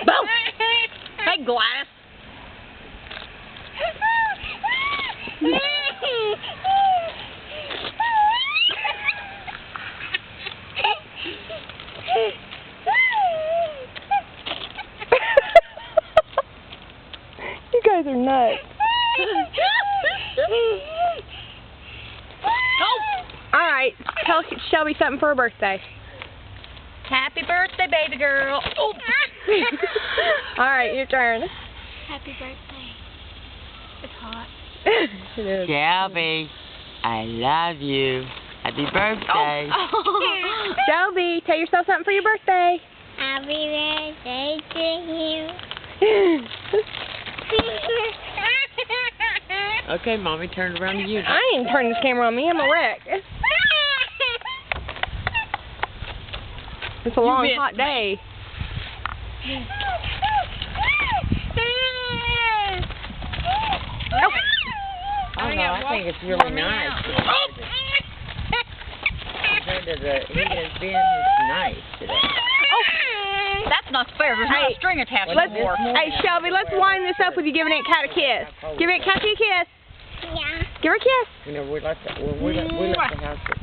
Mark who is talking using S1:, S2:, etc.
S1: Boom! Hey, Gladys.
S2: You guys are nuts. Alright, tell Shelby something for her birthday.
S1: Happy birthday, baby girl. Oh.
S2: Alright, your turn.
S3: Happy birthday. It's hot.
S2: It is.
S4: Shellby, I love you. Happy birthday.
S1: Oh.
S2: Shelby, tell yourself something for your birthday.
S3: Happy birthday to you.
S4: Okay, Mommy turned around to you.
S2: I ain't turning this camera on me. I'm a wreck. It's a long, hot day.
S4: Oh no, I think it's really nice. Compared to the heat has been, it's nice today.
S1: That's not fair. There's not a string attached
S2: Let's,
S1: anymore.
S2: hey, Shelby, let's wind this up with you giving Aunt Cat a kiss. Give Aunt Cathy a kiss.
S3: Yeah.
S2: Give her a kiss.
S4: You know, we let the house get